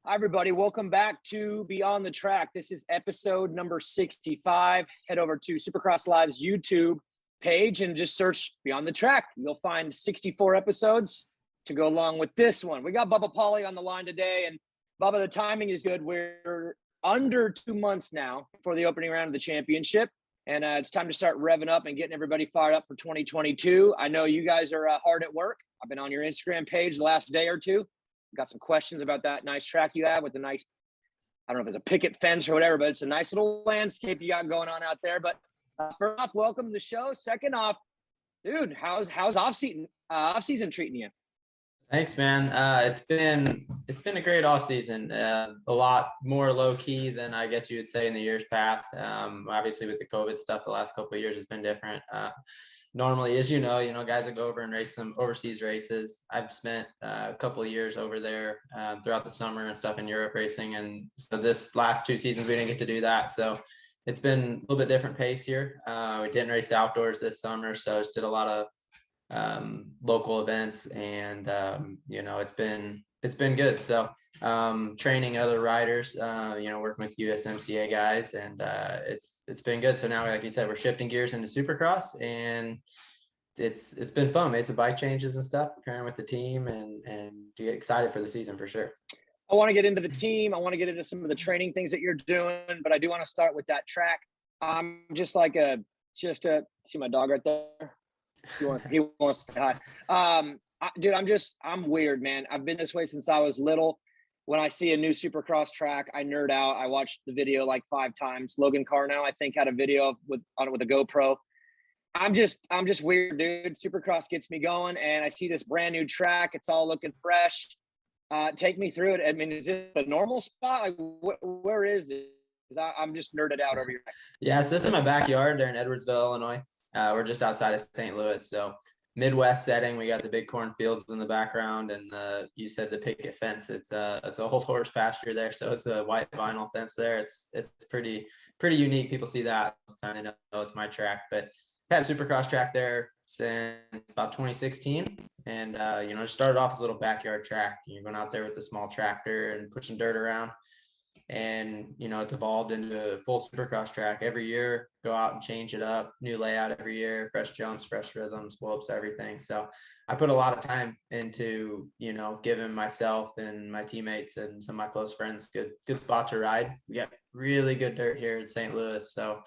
Hi, everybody. Welcome back to Beyond the Track. This is episode number 65. Head over to Supercross Live's YouTube page and just search Beyond the Track. You'll find 64 episodes to go along with this one. We got Bubba Pauli on the line today. And Bubba, the timing is good. We're under 2 months now for the opening round of the championship. And it's time to start revving up and getting everybody fired up for 2022. I know you guys are hard at work. I've been on your Instagram page the last day or two. Got some questions about that nice track you have with the nice, I don't know if it's a picket fence or whatever, but it's a nice little landscape you got going on out there. But first off, welcome to the show. Second off, dude, how's off-season treating you? Thanks, man. It's been a great off season. A lot more low key than I guess you would say in the years past. Obviously with the COVID stuff, the last couple of years has been different. Normally, as you know, guys that go over and race some overseas races. I've spent a couple of years over there throughout the summer and stuff in Europe racing. And so this last 2 seasons, we didn't get to do that. So it's been a little bit different pace here. We didn't race outdoors this summer, so just did a lot of local events, and it's been good. So training other riders, working with USMCA guys, and it's been good. So now, like you said, we're shifting gears into Supercross, and it's been fun. Made some bike changes and stuff, preparing with the team, and get excited for the season for sure. I want to get into the team. I want to get into some of the training things that you're doing, but I do want to start with that track. I'm just see my dog right there. He wants to say hi. Dude, I'm weird, man. I've been this way since I was little. When I see a new Supercross track, I nerd out. I watched the video like 5 times. Logan Carnow, I think, had a video with a GoPro. I'm just weird, dude. Supercross gets me going, and I see this brand new track. It's all looking fresh. Take me through it. I mean, is it a normal spot? Like, where is it? I'm just nerded out over here. Yeah, so this is my backyard there in Edwardsville, Illinois. We're just outside of St. Louis, so Midwest setting. We got the big cornfields in the background, and you said the picket fence. It's a old horse pasture there, so it's a white vinyl fence there. It's pretty unique. People see that most time, they know it's my track. But I've had a Supercross track there since about 2016, and just started off as a little backyard track. You're going out there with a small tractor and pushing dirt around. And it's evolved into a full Supercross track. Every year, go out and change it up, new layout every year, fresh jumps, fresh rhythms, whoops, everything. So I put a lot of time into giving myself and my teammates and some of my close friends good spot to ride. We got really good dirt here in St. Louis, so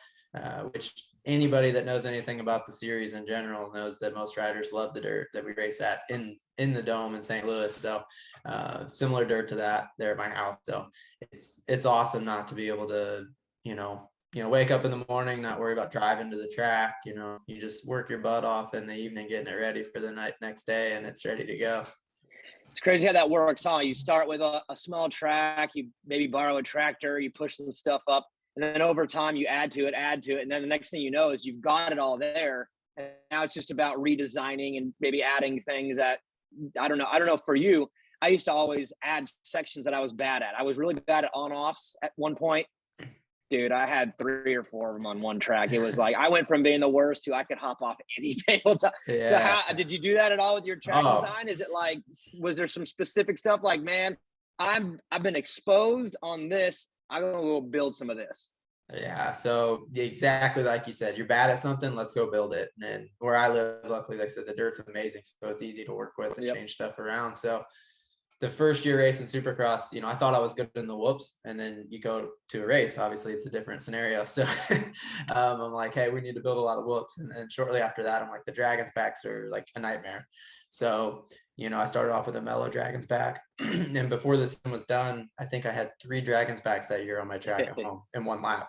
which anybody that knows anything about the series in general knows that most riders love the dirt that we race at in the dome in St. Louis. So similar dirt to that there at my house. So it's awesome not to be able to, wake up in the morning, not worry about driving to the track. You just work your butt off in the evening, getting it ready for the next day, and it's ready to go. It's crazy how that works, huh? You start with a small track, you maybe borrow a tractor, you push some stuff up, and then over time you add to it. And then the next thing you know is you've got it all there. And now it's just about redesigning and maybe adding things that, I don't know for you. I used to always add sections that I was bad at. I was really bad at on-offs at one point. Dude, I had 3 or 4 of them on one track. It was like I went from being the worst to I could hop off any tabletop. Yeah. So how did you do that at all with your track design? Is it like, was there some specific stuff like, man, I've been exposed on this, I'm going to go build some of this? Yeah, so exactly like you said, you're bad at something, let's go build it. And where I live, luckily, like I said, the dirt's amazing, so it's easy to work with and change stuff around. So the first year racing Supercross, I thought I was good in the whoops, and then you go to a race, obviously it's a different scenario. So I'm like, hey, we need to build a lot of whoops. And shortly after that, I'm like, the Dragons packs are like a nightmare. So, I started off with a mellow Dragons pack. And before this was done, I think I had 3 Dragons packs that year on my track at home in one lap.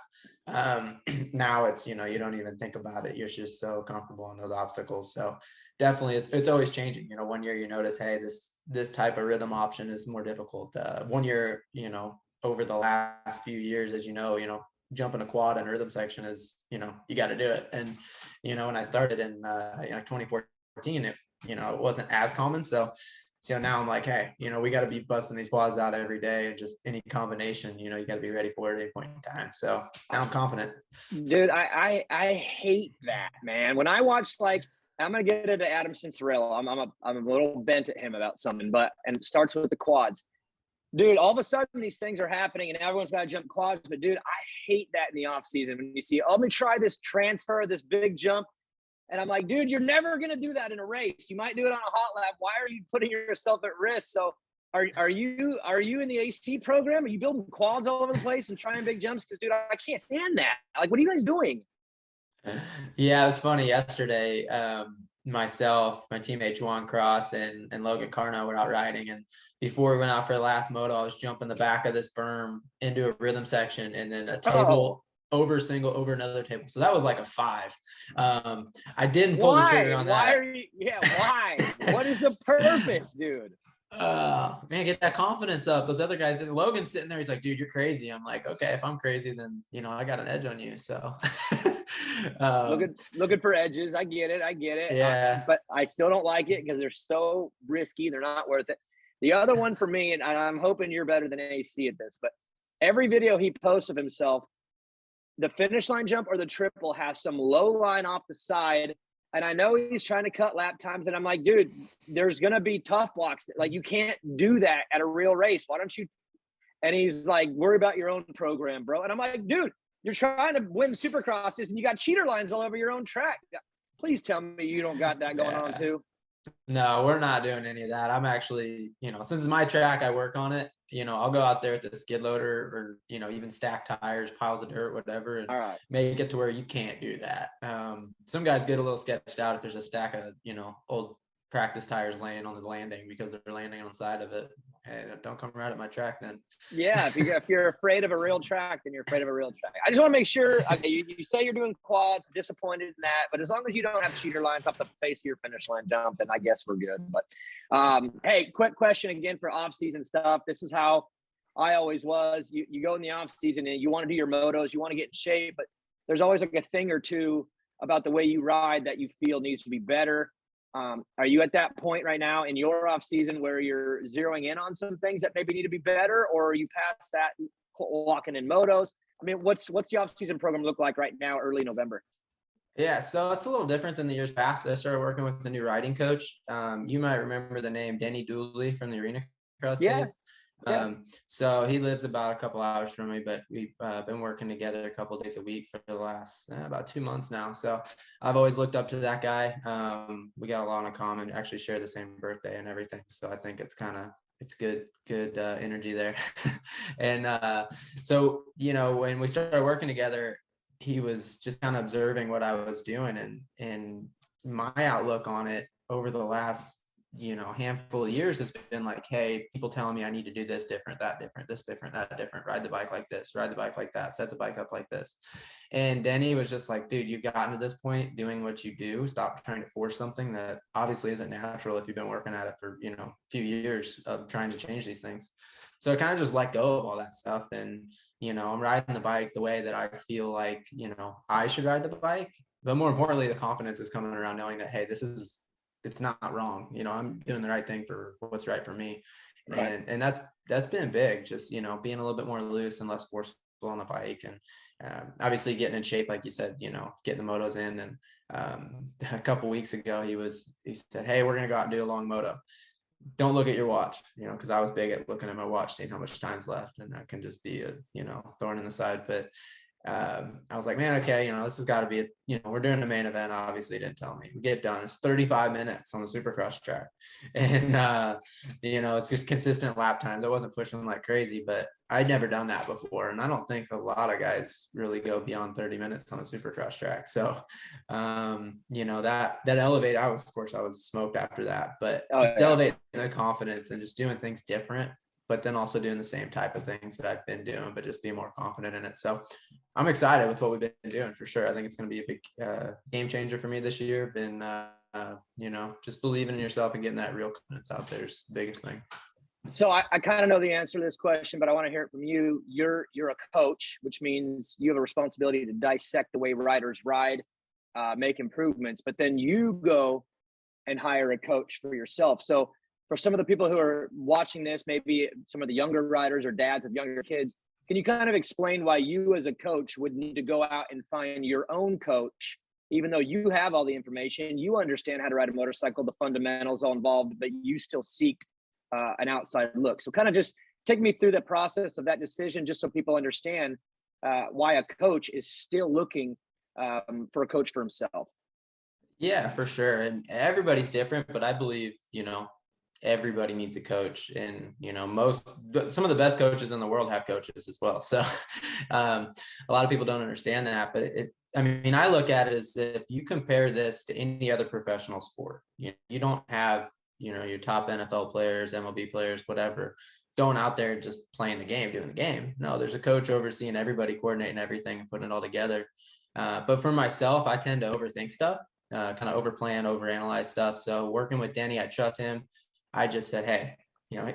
Now it's, you don't even think about it. You're just so comfortable on those obstacles. So definitely it's always changing. One year you notice, hey, this type of rhythm option is more difficult. One year, over the last few years, as jumping a quad in a rhythm section is, you got to do it. And, when I started in 2014, it wasn't as common. So now I'm like, hey, we got to be busting these quads out every day, and just any combination, you got to be ready for it at any point in time. So now I'm confident. Dude, I hate that, man. When I watch, like, I'm going to get into Adam Cincerello. I'm a little bent at him about something, and it starts with the quads. Dude, all of a sudden these things are happening and everyone's got to jump quads. But dude, I hate that in the off season when you see, oh, let me try this transfer, this big jump. And I'm like, dude, you're never going to do that in a race. You might do it on a hot lap. Why are you putting yourself at risk? So are you in the AC program? Are you building quads all over the place and trying big jumps? Because dude, I can't stand that. Like, what are you guys doing? Yeah, it's funny. Yesterday, myself, my teammate Juan Cross, and Logan Carno were out riding, and before we went out for the last moto, I was jumping the back of this berm into a rhythm section, and then a table over single over another table. So that was like a 5. I didn't pull the trigger on that. Why are you? Yeah, why? What is the purpose, dude? Man, get that confidence up. Those other guys, Logan's sitting there, he's like, dude, you're crazy. I'm like, okay, if I'm crazy, then I got an edge on you. So looking for edges. I get it. Yeah. But I still don't like it because they're so risky. They're not worth it. The other one for me, and I'm hoping you're better than AC at this, but every video he posts of himself, the finish line jump or the triple has some low line off the side. And I know he's trying to cut lap times. And I'm like, dude, there's going to be tough blocks. Like, you can't do that at a real race. Why don't you? And he's like, worry about your own program, bro. And I'm like, dude, you're trying to win Supercrosses and you got cheater lines all over your own track. Please tell me you don't got that going on too. No, we're not doing any of that. I'm actually, since it's my track, I work on it. I'll go out there with the skid loader or, even stack tires, piles of dirt, whatever, and make it to where you can't do that. Some guys get a little sketched out if there's a stack of, old practice tires laying on the landing because they're landing on the side of it. Hey, don't come right at my track then. Yeah, if you're afraid of a real track, then you're afraid of a real track. I just want to make sure, okay, you say you're doing quads, I'm disappointed in that, but as long as you don't have cheater lines off the face of your finish line jump, then I guess we're good. But, hey, quick question again for off-season stuff. This is how I always was. You go in the off-season and you want to do your motos, you want to get in shape, but there's always like a thing or two about the way you ride that you feel needs to be better. Are you at that point right now in your off season where you're zeroing in on some things that maybe need to be better, or are you past that walking in motos? I mean, what's the off season program look like right now, early November? Yeah, so it's a little different than the years past. I started working with the new riding coach. You might remember the name Denny Dooley from the Arena Cross days. Yeah. So he lives about a couple hours from me, but we've been working together a couple of days a week for the last about 2 months now. So I've always looked up to that guy. We got a lot in common, actually share the same birthday and everything. So I think it's good energy there. And so, when we started working together, he was just kind of observing what I was doing, and my outlook on it over the last handful of years has been like, hey, people telling me I need to do this different, that different, this different, that different, ride the bike like this, ride the bike like that, set the bike up like this. And Denny was just like, dude, you've gotten to this point doing what you do. Stop trying to force something that obviously isn't natural if you've been working at it for, a few years of trying to change these things. So I kind of just let go of all that stuff. And, I'm riding the bike the way that I feel like, I should ride the bike. But more importantly, the confidence is coming around knowing that, hey, it's not wrong. I'm doing the right thing for what's right for me. Right. And that's been big, just, being a little bit more loose and less forceful on the bike. And obviously getting in shape, like you said, getting the motos in. And a couple weeks ago, he said, hey, we're going to go out and do a long moto. Don't look at your watch, because I was big at looking at my watch, seeing how much time's left. And that can just be a, thorn in the side. But I was like, man, okay, this has got to be, we're doing a main event. Obviously, he didn't tell me. We get done. It's 35 minutes on the Supercross track. And, it's just consistent lap times. I wasn't pushing like crazy, but I'd never done that before. And I don't think a lot of guys really go beyond 30 minutes on a Supercross track. So, that elevated, I was smoked after that, but elevating the confidence and just doing things different, but then also doing the same type of things that I've been doing, but just being more confident in it. So I'm excited with what we've been doing for sure. I think it's going to be a big game changer for me this year. Been, just believing in yourself and getting that real confidence out there is the biggest thing. So I kind of know the answer to this question, but I want to hear it from you. You're a coach, which means you have a responsibility to dissect the way riders ride, make improvements, but then you go and hire a coach for yourself. So for some of the people who are watching this, maybe some of the younger riders or dads of younger kids, can you kind of explain why you as a coach would need to go out and find your own coach, even though you have all the information, you understand how to ride a motorcycle, the fundamentals all involved, but you still seek an outside look. So kind of just take me through the process of that decision, just so people understand why a coach is still looking for a coach for himself. Yeah, for sure. And everybody's different, but I believe, everybody needs a coach, and, some of the best coaches in the world have coaches as well. So a lot of people don't understand that, but I look at it as, if you compare this to any other professional sport, you don't have, your top NFL players, MLB players, whatever, going out there and just playing the game, doing the game. No, there's a coach overseeing everybody, coordinating everything and putting it all together. But for myself, I tend to overthink stuff, kind of overplan, overanalyze stuff. So working with Denny, I trust him. I just said, hey,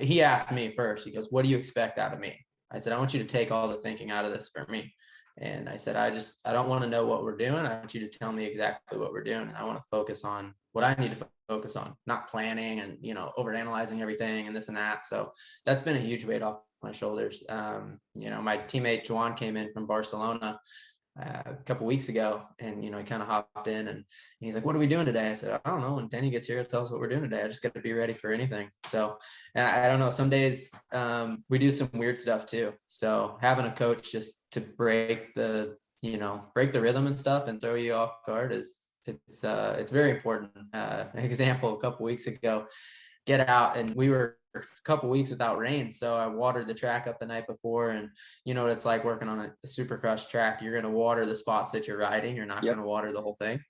he asked me first. He goes, what do you expect out of me? I said, I want you to take all the thinking out of this for me. And I said, I don't want to know what we're doing. I want you to tell me exactly what we're doing. And I want to focus on what I need to focus on, not planning and, overanalyzing everything and this and that. So that's been a huge weight off my shoulders. My teammate Juan came in from Barcelona a couple weeks ago, and, he kind of hopped in and he's like, what are we doing today? I said, I don't know. When Danny gets here, he'll tell us what we're doing today. I just got to be ready for anything. So I don't know. Some days we do some weird stuff too. So having a coach just to break the rhythm and stuff and throw you off guard it's very important. An example, a couple weeks ago, get out, and we were a couple weeks without rain. So I watered the track up the night before, and what it's like working on a Supercross track. You're going to water the spots that you're riding. You're not going to water the whole thing.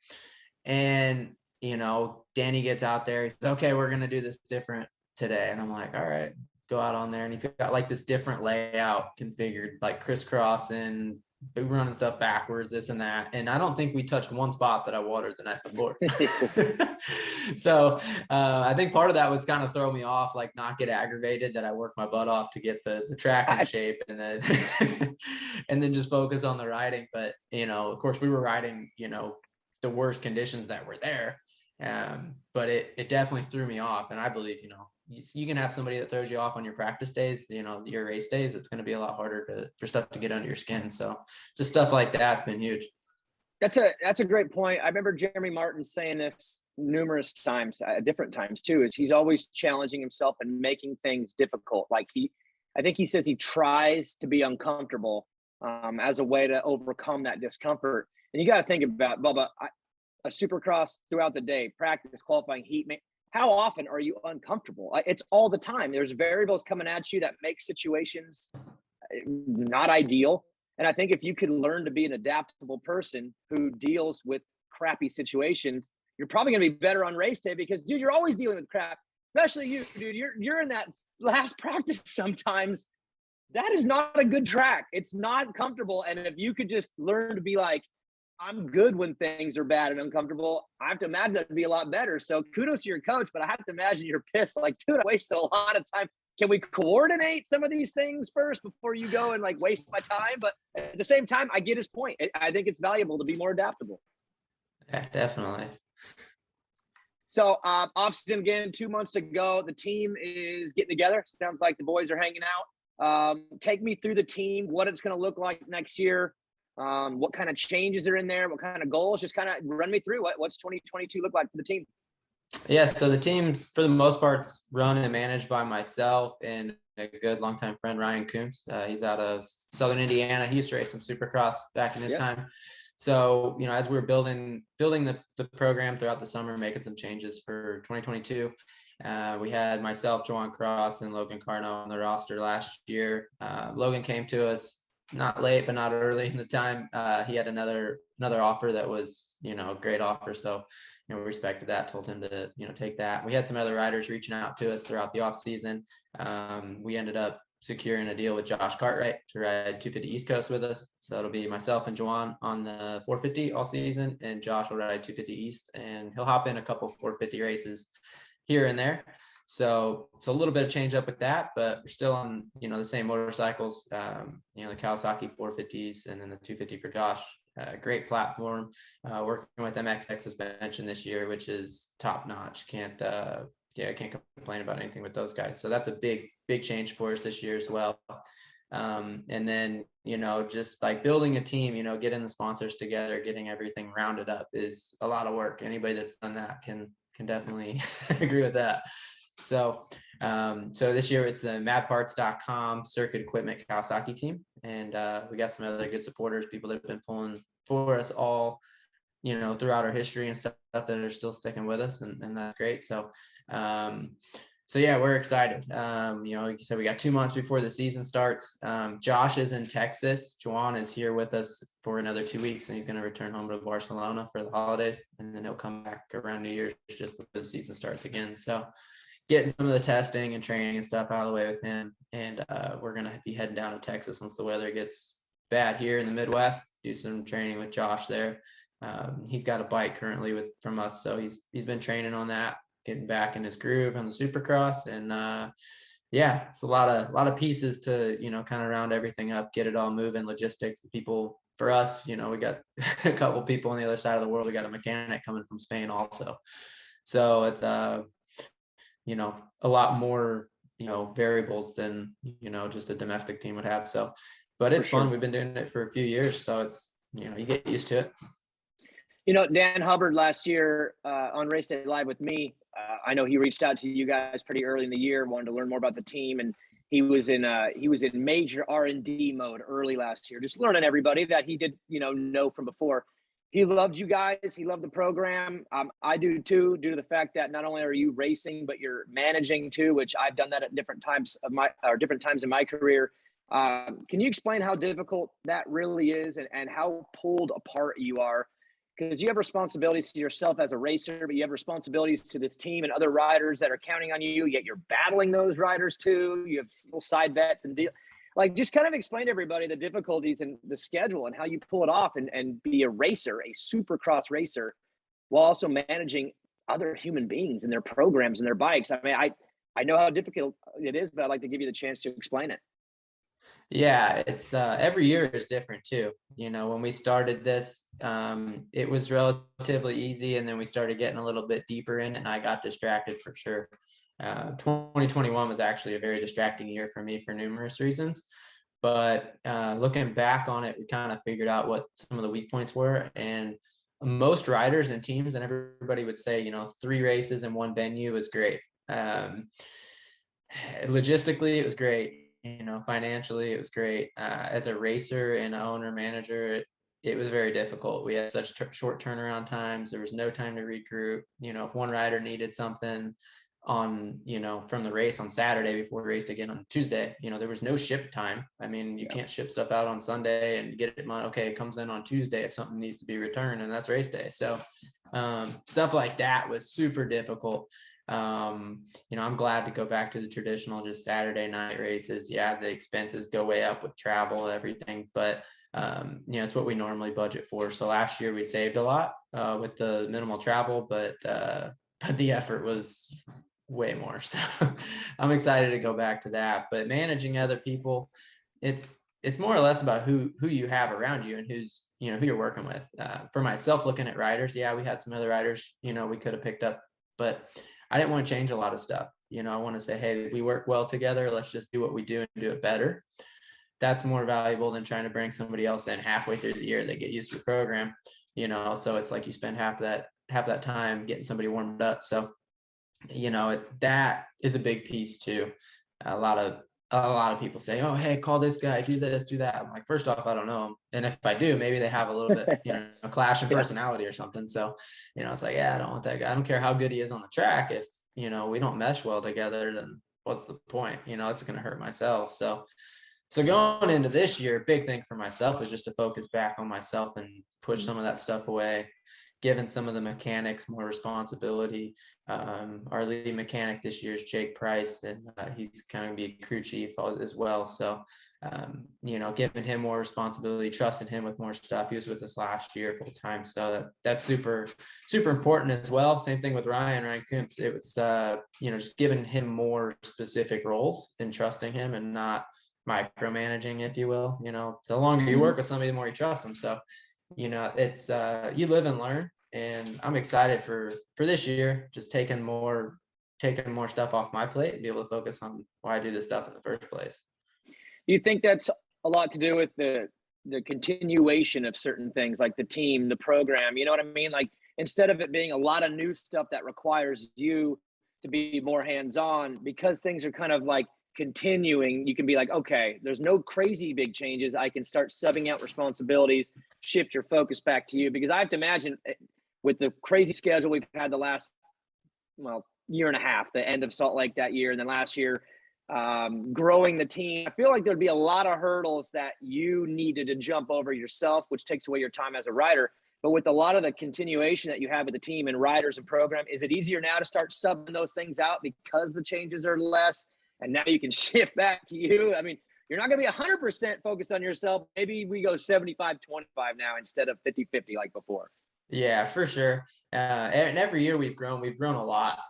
And, Danny gets out there. He says, okay, we're going to do this different today. And I'm like, all right, go out on there. And he's got like this different layout configured, like crisscrossing, running stuff backwards, this and that. And I don't think we touched one spot that I watered the night before. So I think part of that was kind of throw me off, like not get aggravated that I worked my butt off to get the track in shape, and then and then just focus on the riding. But of course we were riding the worst conditions that were there, but it definitely threw me off. And I believe you can have somebody that throws you off on your practice days, your race days. It's going to be a lot harder for stuff to get under your skin. So just stuff like that's been huge. That's a great point. I remember Jeremy Martin saying this numerous times, different times too, is he's always challenging himself and making things difficult. Like I think he says he tries to be uncomfortable as a way to overcome that discomfort. And you got to think about, Bubba, a Supercross throughout the day, practice, qualifying, heat. How often are you uncomfortable? It's all the time. There's variables coming at you that make situations not ideal. And I think if you could learn to be an adaptable person who deals with crappy situations, you're probably going to be better on race day, because, dude, you're always dealing with crap, especially you, dude. You're in that last practice sometimes. That is not a good track. It's not comfortable. And if you could just learn to be like, I'm good when things are bad and uncomfortable, I have to imagine that would be a lot better. So kudos to your coach, but I have to imagine you're pissed. Like, dude, I wasted a lot of time. Can we coordinate some of these things first before you go and waste my time? But at the same time, I get his point. I think it's valuable to be more adaptable. Yeah, definitely. So off-season again, 2 months to go. The team is getting together. Sounds like the boys are hanging out. Take me through the team, what it's going to look like next year. What kind of changes are in there? What kind of goals? Just kind of run me through what's 2022 look like for the team? Yeah, so the team's for the most part run and managed by myself and a good longtime friend, Ryan Kuntz. He's out of Southern Indiana. He used to race some Supercross back in his time. So, as we were building the program throughout the summer, making some changes for 2022, we had myself, Joan Cross, and Logan Carno on the roster last year. Logan came to us not late, but not early in the time. He had another offer that was, a great offer. So, we respected that, told him to, take that. We had some other riders reaching out to us throughout the off season. We ended up securing a deal with Josh Cartwright to ride 250 East Coast with us. So it'll be myself and Juan on the 450 all season, and Josh will ride 250 East, and he'll hop in a couple 450 races here and there. So it's a little bit of change up with that, but we're still on, the same motorcycles, the Kawasaki 450s and then the 250 for Josh. Great platform, working with MXX suspension this year, which is top notch. I can't complain about anything with those guys. So that's a big change for us this year as well. And then, just like building a team, getting the sponsors together, getting everything rounded up is a lot of work. Anybody that's done that can definitely agree with that. So this year it's the madparts.com circuit equipment Kawasaki team. And we got some other good supporters, people that have been pulling for us all, throughout our history and stuff that are still sticking with us. And that's great. So yeah, we're excited. Like you said, we got 2 months before the season starts. Josh is in Texas. Juan is here with us for another 2 weeks, and he's going to return home to Barcelona for the holidays. And then he'll come back around New Year's just before the season starts again. So getting some of the testing and training and stuff out of the way with him. And we're going to be heading down to Texas once the weather gets bad here in the Midwest, do some training with Josh there. He's got a bike currently from us. So he's been training on that, getting back in his groove on the Supercross. And it's a lot of pieces to, kind of round everything up, get it all moving, logistics, people. For us, we got a couple people on the other side of the world. We got a mechanic coming from Spain also. So it's, a lot more, variables than, just a domestic team would have. So, but it's fun. We've been doing it for a few years. So it's, you get used to it. Dan Hubbard last year on Race Day Live with me, I know he reached out to you guys pretty early in the year, wanted to learn more about the team, and he was in major R&D mode early last year, just learning everybody that he did know from before. He loved you guys. He loved the program. I do too, due to the fact that not only are you racing, but you're managing too, which I've done that at different times in my career. Can you explain how difficult that really is and how pulled apart you are? Because you have responsibilities to yourself as a racer, but you have responsibilities to this team and other riders that are counting on you, yet you're battling those riders too. You have little side bets and just kind of explain to everybody the difficulties and the schedule and how you pull it off and be a racer, a Supercross racer, while also managing other human beings and their programs and their bikes. I mean, I know how difficult it is, but I'd like to give you the chance to explain it. Yeah, it's every year is different too. When we started this, it was relatively easy, and then we started getting a little bit deeper in it, and I got distracted for sure. 2021 was actually a very distracting year for me for numerous reasons. But looking back on it, we kind of figured out what some of the weak points were. And most riders and teams and everybody would say, 3 races in one venue is great. Logistically, it was great. Financially, it was great. As a racer and owner manager, it was very difficult. We had such short turnaround times. There was no time to regroup. If one rider needed something on, from the race on Saturday before we raced again on Tuesday, there was no ship time. I mean, you can't ship stuff out on Sunday and get it. Okay, it comes in on Tuesday if something needs to be returned, and that's race day. So stuff like that was super difficult. I'm glad to go back to the traditional just Saturday night races. Yeah, the expenses go way up with travel, everything, but it's what we normally budget for. So last year we saved a lot with the minimal travel, but the effort was way more. So I'm excited to go back to that. But managing other people, it's more or less about who you have around you and who's who you're working with. For myself, looking at riders, yeah, we had some other riders we could have picked up, but I didn't want to change a lot of stuff. I want to say, hey, we work well together. Let's just do what we do and do it better. That's more valuable than trying to bring somebody else in halfway through the year. They get used to the program, so it's like you spend half that time getting somebody warmed up. So, that is a big piece too. A lot of people say, oh, hey, call this guy, do this, do that. I'm like, first off, I don't know him. And if I do, maybe they have a little bit, a clash of personality or something. So, it's like, yeah, I don't want that guy. I don't care how good he is on the track. If, we don't mesh well together, then what's the point? It's going to hurt myself. So going into this year, big thing for myself is just to focus back on myself and push some of that stuff away, giving some of the mechanics more responsibility. Our lead mechanic this year is Jake Price, and he's kind of be crew chief as well. So, giving him more responsibility, trusting him with more stuff. He was with us last year full time. So that's super, super important as well. Same thing with Ryan Kuntz. It was, just giving him more specific roles and trusting him and not micromanaging, if you will. The longer you work with somebody, the more you trust them. So, it's you live and learn, and I'm excited for this year, just taking more stuff off my plate and be able to focus on why I do this stuff in the first place. Do you think that's a lot to do with the continuation of certain things, like the team, the program? You know what I mean? Like, instead of it being a lot of new stuff that requires you to be more hands-on because things are kind of like continuing. You can be like, okay, there's no crazy big changes. I can start subbing out responsibilities, shift your focus back to you, because I have to imagine with the crazy schedule we've had the last, year and a half, the end of Salt Lake that year, and then last year, growing the team, I feel like there'd be a lot of hurdles that you needed to jump over yourself, which takes away your time as a rider. But with a lot of the continuation that you have with the team and riders and program, is it easier now to start subbing those things out because the changes are less and now you can shift back to you? I mean, you're not going to be 100% focused on yourself. Maybe we go 75-25 now instead of 50-50 like before. Yeah, for sure. And every year we've grown a lot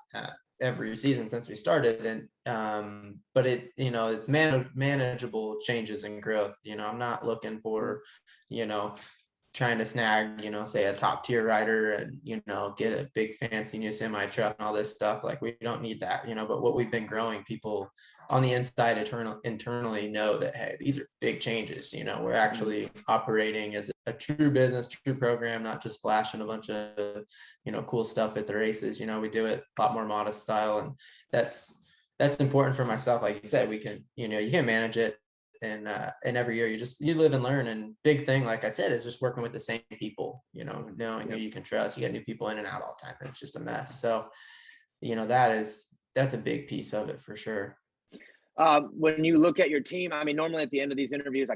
every season since we started. And, but it's manageable changes and growth. I'm not looking for, trying to snag, say a top tier rider and, get a big fancy new semi truck and all this stuff. Like, we don't need that, but what we've been growing, people on the inside internally know that, hey, these are big changes. We're actually operating as a true business, true program, not just flashing a bunch of, cool stuff at the races. We do it a lot more modest style. And that's important for myself. Like you said, we can, you can manage it. And every year you live and learn. And big thing, like I said, is just working with the same people, knowing who you can trust. You get new people in and out all the time. It's just a mess. So, that's a big piece of it for sure. When you look at your team, I mean, normally at the end of these interviews,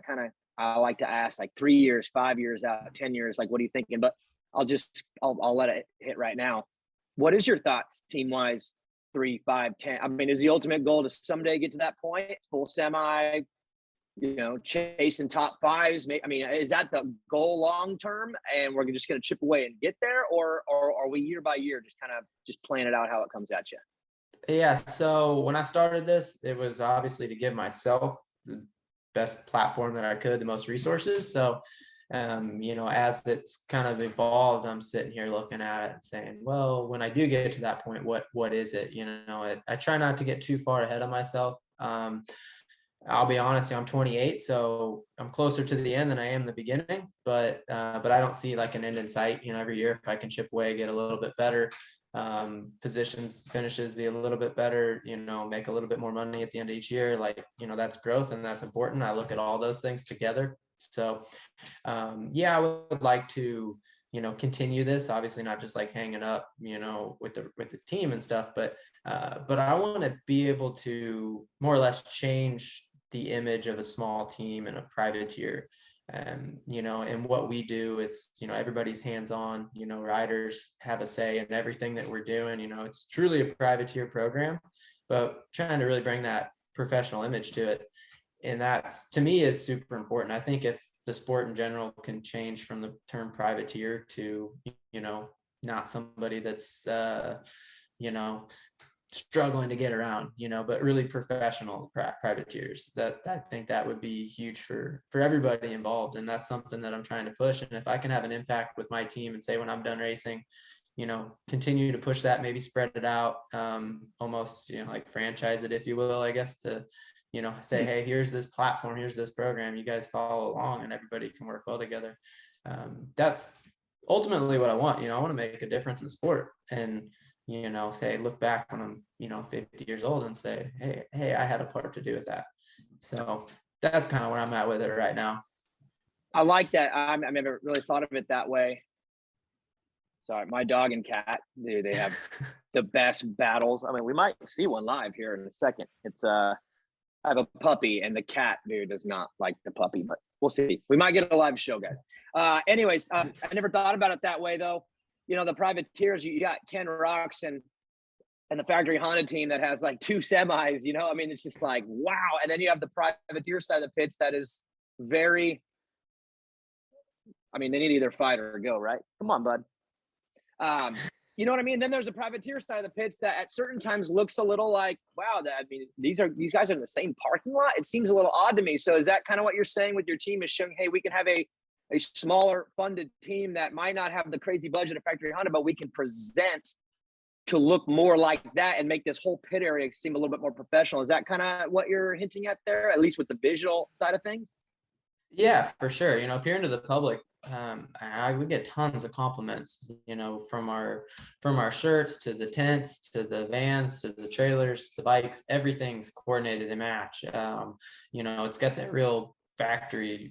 I like to ask like 3 years, 5 years out, 10 years, like, what are you thinking? But I'll let it hit right now. What is your thoughts team wise, 3, 5, 10? I mean, is the ultimate goal to someday get to that point, full semi, chasing top fives? I mean, is that the goal long term and we're just going to chip away and get there? Or are we year by year just playing it out how it comes at you? Yeah. So when I started this, it was obviously to give myself the best platform that I could, the most resources. So, as it's kind of evolved, I'm sitting here looking at it and saying, well, when I do get to that point, what is it? I try not to get too far ahead of myself. I'll be honest, I'm 28, so I'm closer to the end than I am the beginning, but I don't see like an end in sight. Every year, if I can chip away, get a little bit better, positions, finishes, be a little bit better, make a little bit more money at the end of each year, like, that's growth and that's important. I look at all those things together. So, I would like to, continue this, obviously not just like hanging up, with the team and stuff, but I want to be able to more or less change the image of a small team and a privateer. And what we do, it's, everybody's hands-on, riders have a say in everything that we're doing. It's truly a privateer program, but trying to really bring that professional image to it. And that's, to me, is super important. I think if the sport in general can change from the term privateer to, not somebody that's, struggling to get around, but really professional privateers, that I think that would be huge for everybody involved. And that's something that I'm trying to push. And if I can have an impact with my team and say, when I'm done racing, continue to push that, maybe spread it out, almost, like franchise it, if you will, I guess, to, say, hey, here's this platform, here's this program, you guys follow along and everybody can work well together. That's ultimately what I want. I want to make a difference in sport and, say, look back when I'm, 50 years old and say, hey, I had a part to do with that. So that's kind of where I'm at with it right now. I like that. I never really thought of it that way. Sorry, my dog and cat, they have the best battles. I mean, we might see one live here in a second. It's I have a puppy, and the cat does not like the puppy, but we'll see. We might get a live show, guys. Anyways, I never thought about it that way, though. The privateers, you got Ken Rocks and the factory Honda team that has like 2 semis, I mean, it's just like, wow. And then you have the privateer side of the pits that is very, I mean, they need either fight or go, right? Come on, bud. You know what I mean? Then there's a privateer side of the pits that at certain times looks a little like, wow, these guys are in the same parking lot. It seems a little odd to me. So is that kind of what you're saying with your team, is showing, hey, we can have a smaller funded team that might not have the crazy budget of factory Honda, but we can present to look more like that and make this whole pit area seem a little bit more professional? Is that kind of what you're hinting at there, at least with the visual side of things? Yeah, for sure. Appearing to the public, we get tons of compliments, from our shirts to the tents to the vans to the trailers, the bikes, everything's coordinated to match. It's got that real factory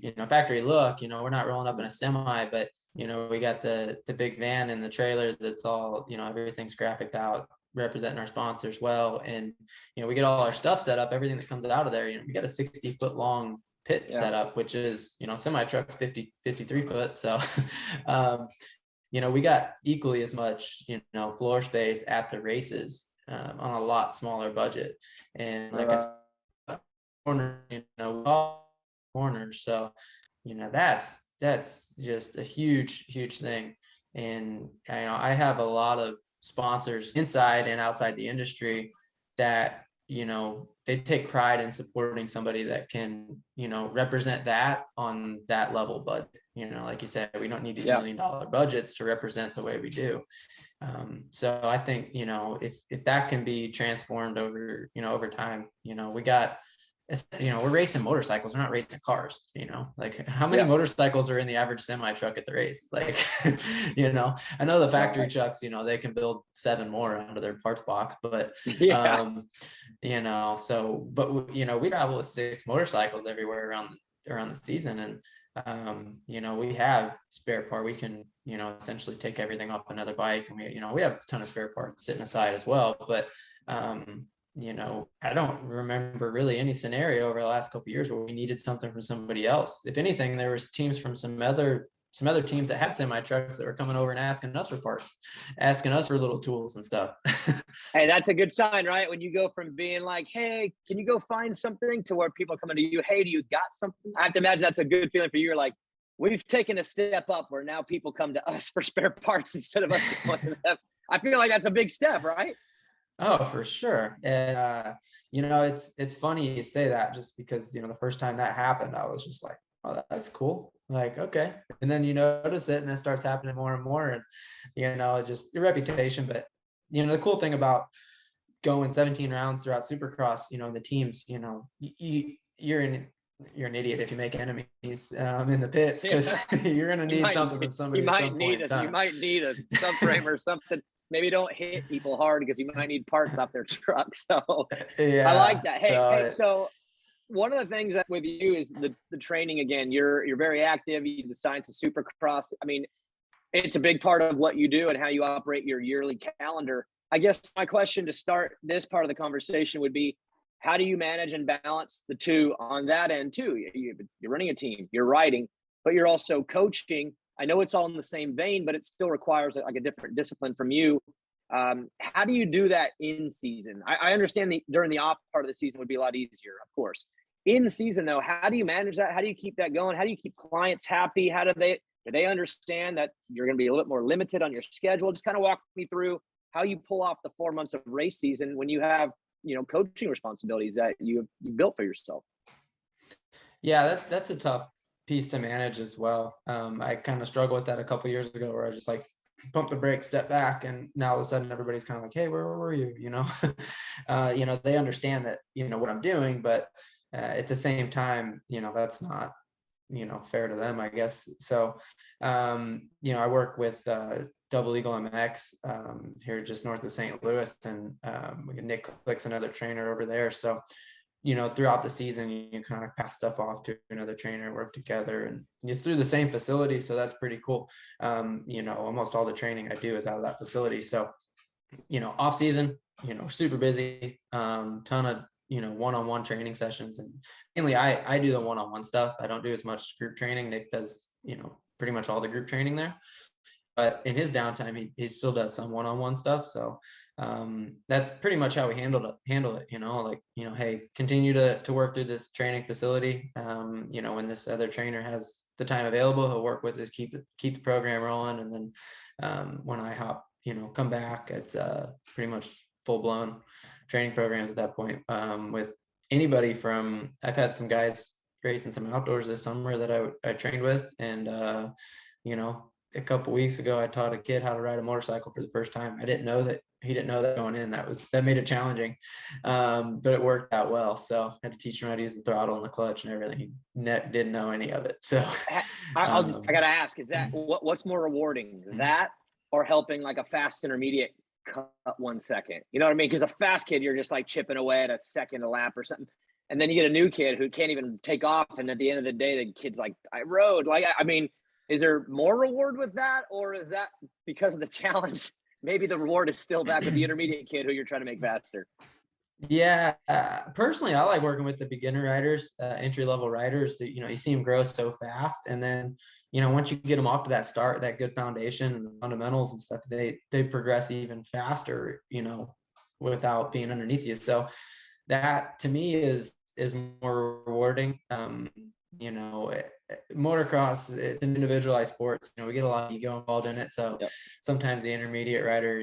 look. We're not rolling up in a semi, but we got the big van and the trailer that's all, everything's graphicked out, representing our sponsors well. And we get all our stuff set up, everything that comes out of there. We got a 60-foot long pit setup, which is semi trucks 53 foot. So we got equally as much floor space at the races on a lot smaller budget. And like I said, corners, so that's just a huge thing. And I have a lot of sponsors inside and outside the industry that they take pride in supporting somebody that can represent that on that level. But like you said, we don't need these $1 million budgets to represent the way we do. So I think if that can be transformed over time, we got we're racing motorcycles, we're not racing cars. Like how many motorcycles are in the average semi truck at the race? Like I know the factory trucks, they can build 7 more out of their parts box, but we travel with 6 motorcycles everywhere around the season. And we have spare part. We can essentially take everything off another bike, and we have a ton of spare parts sitting aside as well. But I don't remember really any scenario over the last couple of years where we needed something from somebody else. If anything, there was teams from some other teams that had semi trucks that were coming over and asking us for parts, asking us for little tools and stuff. Hey, that's a good sign, right? When you go from being like, hey, can you go find something, to where people are coming to you, hey, do you got something? I have to imagine that's a good feeling for you. You're like, we've taken a step up where now people come to us for spare parts instead of us going to them. I feel like that's a big step, right? Oh, for sure. And, it's funny you say that, just because, the first time that happened, I was just like, oh, that's cool. Like, okay. And then you notice it and it starts happening more and more, and, just your reputation. But, the cool thing about going 17 rounds throughout Supercross, the teams, you're an idiot if you make enemies in the pits, because you're going to need something from somebody. You might need a subframe or something. Maybe don't hit people hard, because you might need parts off their truck. So I like that. So one of the things that with you is the training. Again, you're very active. You do the science of Supercross. I mean, it's a big part of what you do and how you operate your yearly calendar. I guess my question to start this part of the conversation would be, how do you manage and balance the two on that end too? You're running a team, you're riding, but you're also coaching. I know it's all in the same vein, but it still requires like a different discipline from you. How do you do that in season? I understand during the off part of the season would be a lot easier, of course. In season though, how do you manage that? How do you keep that going? How do you keep clients happy? How do they understand that you're going to be a little bit more limited on your schedule? Just kind of walk me through how you pull off the 4 months of race season when you have, coaching responsibilities that you built for yourself. Yeah, that's a tough piece to manage as well. I kind of struggled with that a couple of years ago, where I was just like, pump the brakes, step back, and now all of a sudden everybody's kind of like, hey, where were you? They understand that what I'm doing, but at the same time, that's not fair to them, I guess. So I work with Double Eagle MX here just north of St. Louis, and Nick Click's another trainer over there. So throughout the season, you kind of pass stuff off to another trainer, work together, and it's through the same facility. So that's pretty cool. Almost all the training I do is out of that facility. So, off season, super busy, ton of, one-on-one training sessions. And mainly I do the one-on-one stuff. I don't do as much group training. Nick does, pretty much all the group training there. But in his downtime, he still does some one-on-one stuff. So that's pretty much how we handle it, hey, continue to work through this training facility. When this other trainer has the time available, he'll work with us, keep the program rolling. And then when I come back, it's pretty much full-blown training programs at that point, with anybody from, I've had some guys racing some outdoors this summer that I trained with, and a couple weeks ago, I taught a kid how to ride a motorcycle for the first time. He didn't know that going in. That made it challenging, but it worked out well. So I had to teach him how to use the throttle and the clutch and everything. He didn't know any of it. So I gotta ask, is that what's more rewarding, that or helping like a fast intermediate cut 1 second? You know what I mean? Because a fast kid, you're just like chipping away at a second a lap or something. And then you get a new kid who can't even take off. And at the end of the day, the kid's like, I rode. Like, I mean, is there more reward with that? Or is that because of the challenge? Maybe the reward is still back with the intermediate kid who you're trying to make faster. Yeah, personally, I like working with the beginner riders, entry-level riders. That, you see them grow so fast. And then, once you get them off to that good foundation and fundamentals and stuff, they progress even faster, without being underneath you. So that to me is more rewarding. Motocross is an individualized sport. We get a lot of ego involved in it. So sometimes the intermediate rider,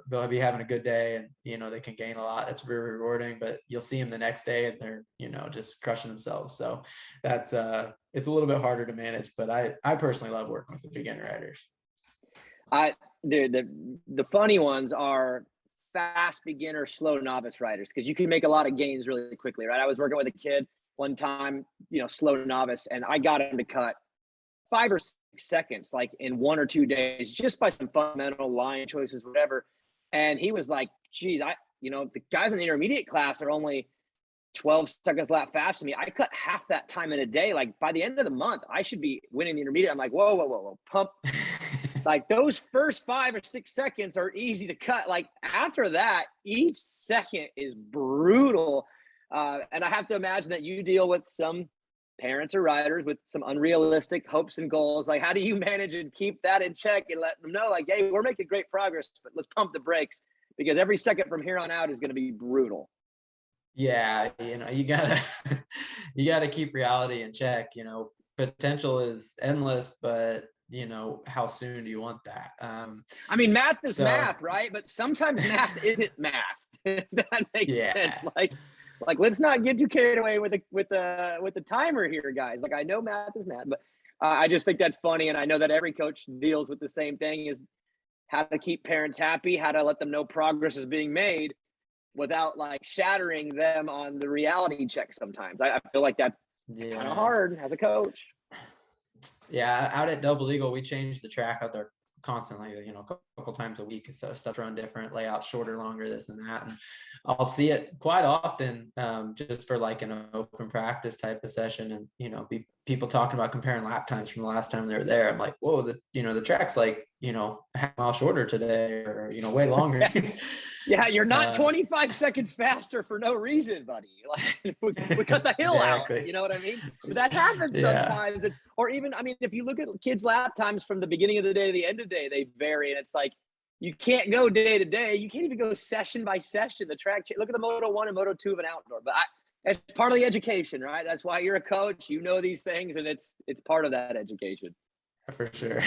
they'll be having a good day and, they can gain a lot. It's very rewarding, but you'll see them the next day and they're, just crushing themselves. So that's, it's a little bit harder to manage, but I personally love working with the beginner riders. The funny ones are fast beginner, slow novice riders, because you can make a lot of gains really quickly, right? I was working with a kid one time, slow novice, and I got him to cut 5 or 6 seconds, like in 1 or 2 days, just by some fundamental line choices, whatever. And he was like, geez, the guys in the intermediate class are only 12 seconds lap faster than me. I cut half that time in a day. Like by the end of the month, I should be winning the intermediate. I'm like, whoa, pump. Like those first 5 or 6 seconds are easy to cut. Like after that, each second is brutal. And I have to imagine that you deal with some parents or riders with some unrealistic hopes and goals. Like, how do you manage and keep that in check and let them know, like, hey, we're making great progress, but let's pump the brakes because every second from here on out is going to be brutal. Yeah. You gotta keep reality in check. Potential is endless, but how soon do you want that? I mean, math is math, right? But sometimes math isn't math. That makes sense. Like, let's not get too carried away with the timer here, guys. Like, I know math is math, but I just think that's funny. And I know that every coach deals with the same thing, is how to keep parents happy, how to let them know progress is being made without like shattering them on the reality check sometimes. I feel like that's kind of hard as a coach. Yeah, out at Double Eagle, we changed the track out there constantly, a couple times a week. So stuff's run different, layout shorter, longer, this and that. And I'll see it quite often, just for like an open practice type of session, and be people talking about comparing lap times from the last time they were there. I'm like, whoa, the track's like half a mile shorter today, or way longer. Yeah, you're not 25 seconds faster for no reason, buddy. Like we cut the hill out. You know what I mean? But that happens sometimes. Or even, I mean, if you look at kids' lap times from the beginning of the day to the end of the day, they vary. And it's like, you can't go day to day. You can't even go session by session. The track, look at the Moto 1 and Moto 2 of an outdoor. But it's part of the education, right? That's why you're a coach. You know these things, and it's part of that education. For sure.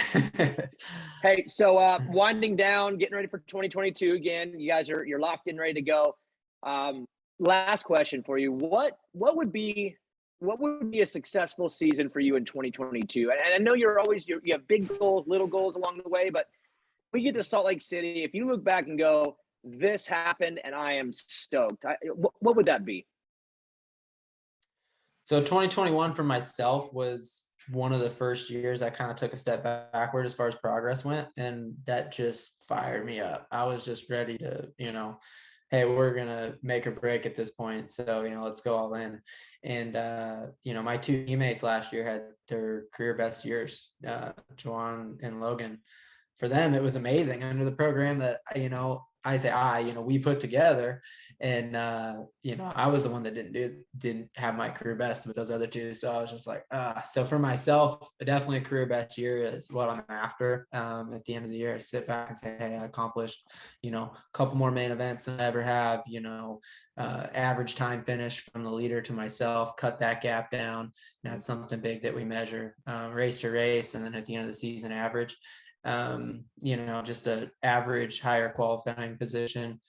Hey, so winding down, getting ready for 2022 again. You guys you're locked in, ready to go. Last question for you: what would be a successful season for you in 2022? And I know you have big goals, little goals along the way, but we get to Salt Lake City. If you look back and go, this happened, and I am stoked. What would that be? So 2021 for myself was one of the first years I kind of took a step backward as far as progress went, and that just fired me up. I was just ready to, hey, we're going to make or break at this point. So, let's go all in. And, my 2 teammates last year had their career best years, Juan and Logan. For them, it was amazing under the program that, we put together. And, I was the one that didn't have my career best with those other two. So I was just like, so for myself, definitely a career best year is what I'm after. At the end of the year, I sit back and say, hey, I accomplished, a couple more main events than I ever have, average time finish from the leader to myself, cut that gap down. That's something big that we measure, race to race. And then at the end of the season average, just a average higher qualifying position.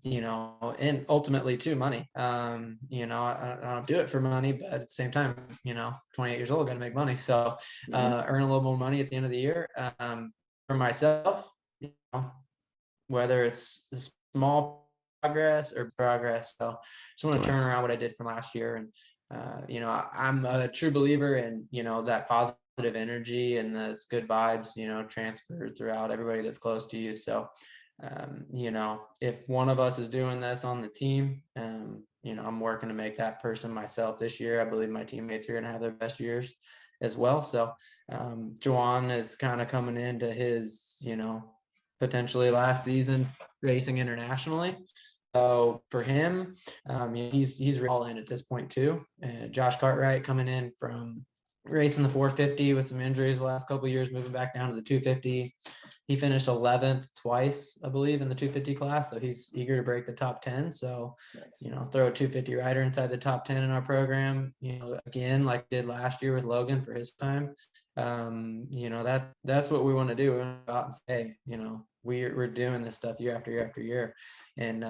you know, and ultimately too money. You know, I don't do it for money, but at the same time, you know, 28 years old, got to make money. So earn a little more money at the end of the year. For myself, you know, whether it's small progress or progress. So just want to turn around what I did from last year. And, you know, I'm a true believer in, you know, that positive energy and those good vibes, you know, transferred throughout everybody that's close to you. So, you know, if one of us is doing this on the team, you know, I'm working to make that person myself this year. I believe my teammates are going to have their best years as well. So, Juwan is kind of coming into his, you know, potentially last season racing internationally. So for him, he's all in at this point too. Josh Cartwright coming in from racing the 450 with some injuries the last couple of years, moving back down to the 250. He finished 11th twice, I believe, in the 250 class. So he's eager to break the top 10. So, you know, throw a 250 rider inside the top 10 in our program, you know, again, like did last year with Logan for his time. You know, that's what we want to do. We want to go out and say, you know, we're doing this stuff year after year after year, and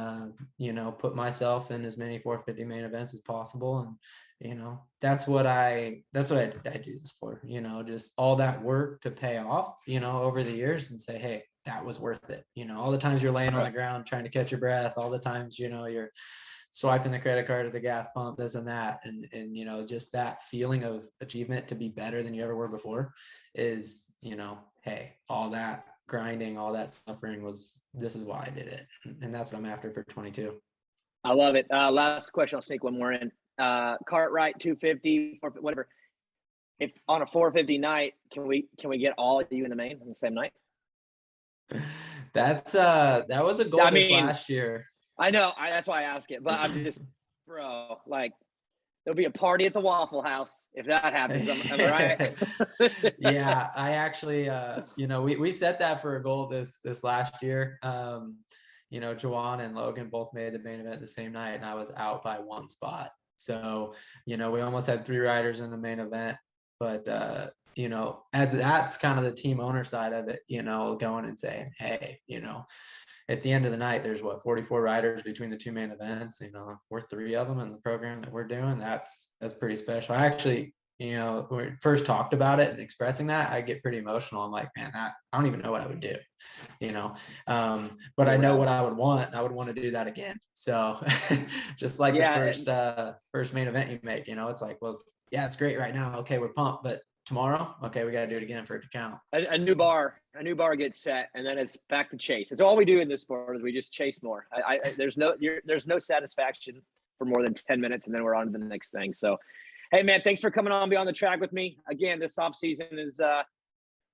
you know, put myself in as many 450 main events as possible. And you know, that's what I do this for, you know, just all that work to pay off, you know, over the years, and say, hey, that was worth it. You know, all the times you're laying on the ground trying to catch your breath, all the times, you know, you're swiping the credit card at the gas pump, this and that. And, you know, just that feeling of achievement to be better than you ever were before is, you know, hey, all that grinding, all that suffering this is why I did it. And that's what I'm after for 22. I love it. Last question. I'll sneak one more in. Cartwright 250, whatever. If on a 450 night, can we get all of you in the main on the same night? That was a goal last year. I know. That's why I ask it. But I'm just, bro, like, there'll be a party at the Waffle House if that happens. Am I right? Yeah, I actually, you know, we set that for a goal this last year. You know, Juwan and Logan both made the main event the same night, and I was out by one spot. So, you know, we almost had 3 riders in the main event, but, you know, as that's kind of the team owner side of it, you know, going and saying, hey, you know, at the end of the night, there's 44 riders between the 2 main events, you know, we're 3 of them in the program that we're doing. That's pretty special. I actually, you know, when we first talked about it and expressing that, I get pretty emotional. I'm like, man, I don't even know what I would do, you know, but I know what I would want. I would want to do that again. So just like the first main event you make, you know, it's like, well, yeah, it's great right now. Okay, we're pumped, but tomorrow, okay, we got to do it again for it to count. A new bar gets set, and then it's back to chase. It's all we do in this sport is we just chase more. There's no satisfaction for more than 10 minutes, and then we're on to the next thing. So, hey, man, thanks for coming on Beyond the Track with me. Again, this off season is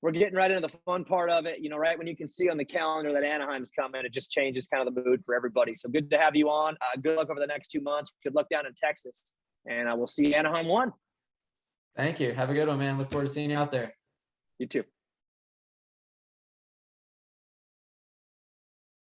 we're getting right into the fun part of it. You know, right when you can see on the calendar that Anaheim's coming, it just changes kind of the mood for everybody. So good to have you on. Good luck over the next 2 months. Good luck down in Texas, and we'll see you Anaheim 1. Thank you. Have a good one, man. Look forward to seeing you out there. You too.